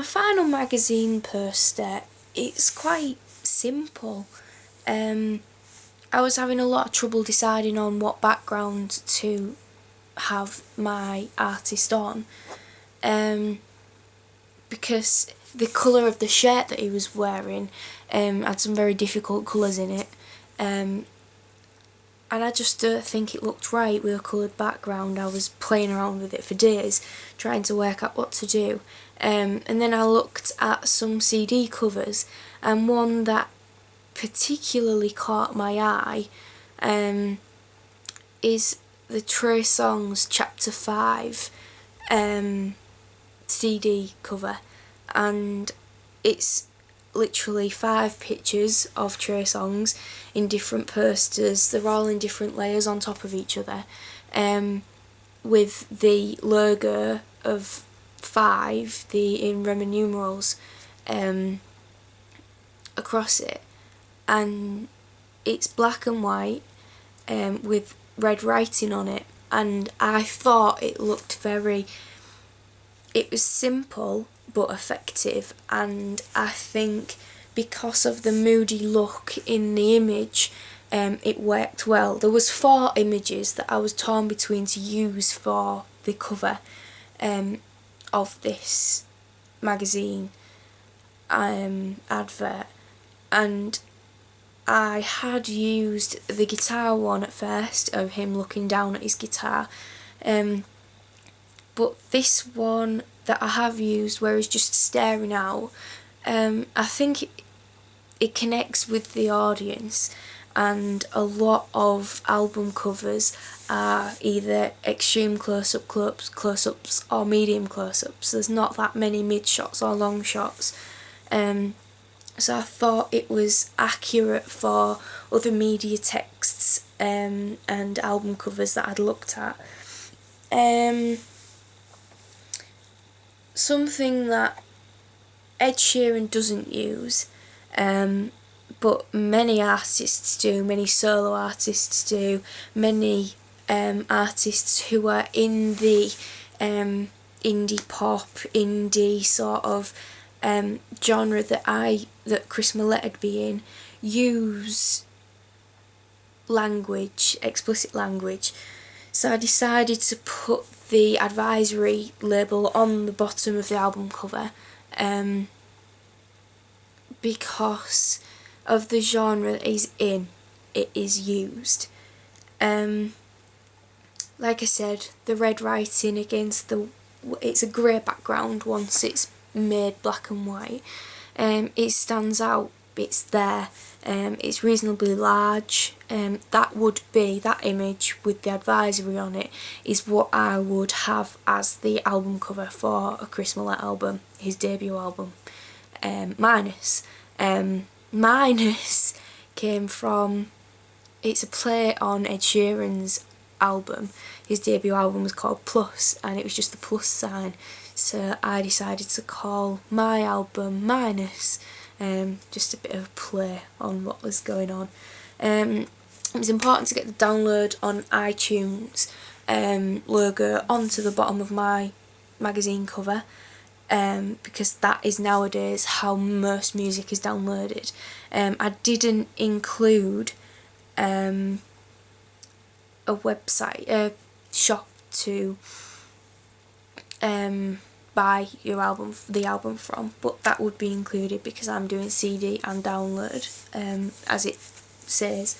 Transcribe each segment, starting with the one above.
My final magazine poster, it's quite simple. I was having a lot of trouble deciding on what background to have my artist on, because the colour of the shirt that he was wearing had some very difficult colours in it, and I just don't think it looked right with a coloured background. I was playing around with it for days, trying to work out what to do. And then I looked at some CD covers, and one that particularly caught my eye is the Trey Songz Chapter 5 CD cover, and it's literally 5 pictures of Trey Songz in different posters. They're all in different layers on top of each other, with the logo of 5, in Roman numerals, across it, and it's black and white with red writing on it, and I thought it looked it was simple but effective, and I think because of the moody look in the image, it worked well. There was 4 images that I was torn between to use for the cover of this magazine advert, and I had used the guitar one at first, of him looking down at his guitar, but this one that I have used where he's just staring out, I think it connects with the audience, and a lot of album covers are either extreme close-ups or medium close-ups. There's not that many mid shots or long shots, so I thought it was accurate for other media texts and album covers that I'd looked at. Something that Ed Sheeran doesn't use, but many artists do, many solo artists do, many artists who are in the indie pop, indie sort of genre that Chris Millet'd be in, use language, explicit language. So I decided to put the advisory label on the bottom of the album cover, because of the genre that he's in, it is used. Like I said, the red writing against it's a grey background once it's made black and white. It stands out, it's there, it's reasonably large. That image with the advisory on it is what I would have as the album cover for a Chris Millett album, his debut album. Minus came from, it's a play on Ed Sheeran's album. His debut album was called Plus, and it was just the plus sign, so I decided to call my album Minus, just a bit of a play on what was going on. It was important to get the download on iTunes logo onto the bottom of my magazine cover, because that is nowadays how most music is downloaded. I didn't include a website, a shop to buy the album from, but that would be included because I'm doing CD and download, as it says.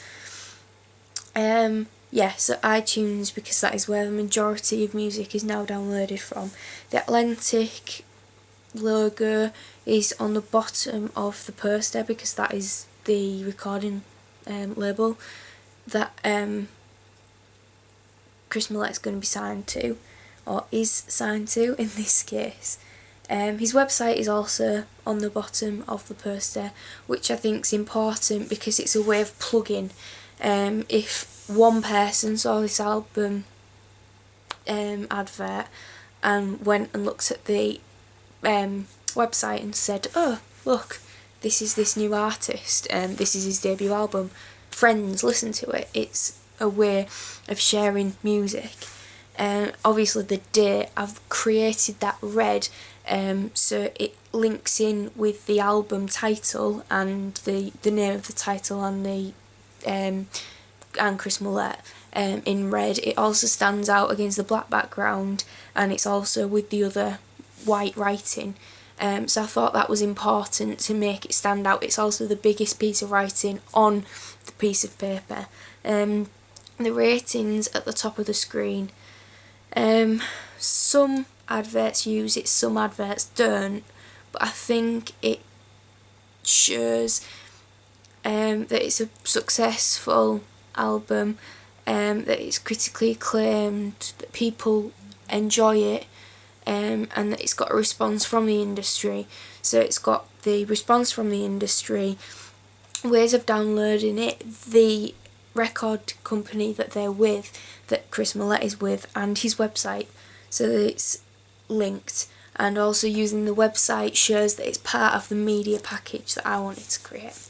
So iTunes, because that is where the majority of music is now downloaded from. The Atlantic logo is on the bottom of the poster because that is the recording label that Chris Millet's going to be signed to, or is signed to in this case. His website is also on the bottom of the poster, which I think is important because it's a way of plugging. If one person saw this album advert and went and looked at the website and said, "Oh, look, this is this new artist, this is his debut album, friends, listen to it," it's a way of sharing music. obviously the date, I've created that red so it links in with the album title and the name of the title and the and Chris Millette in red. It also stands out against the black background, and it's also with the other white writing. So I thought that was important to make it stand out. It's also the biggest piece of writing on the piece of paper. The ratings at the top of the screen. Some adverts use it, some adverts don't, but I think it shows that it's a successful album, that it's critically acclaimed, that people enjoy it, and that it's got a response from the industry. So it's got the response from the industry, ways of downloading it, the record company that they're with, that Chris Millette is with, and his website, so that it's linked. And also using the website shows that it's part of the media package that I wanted to create.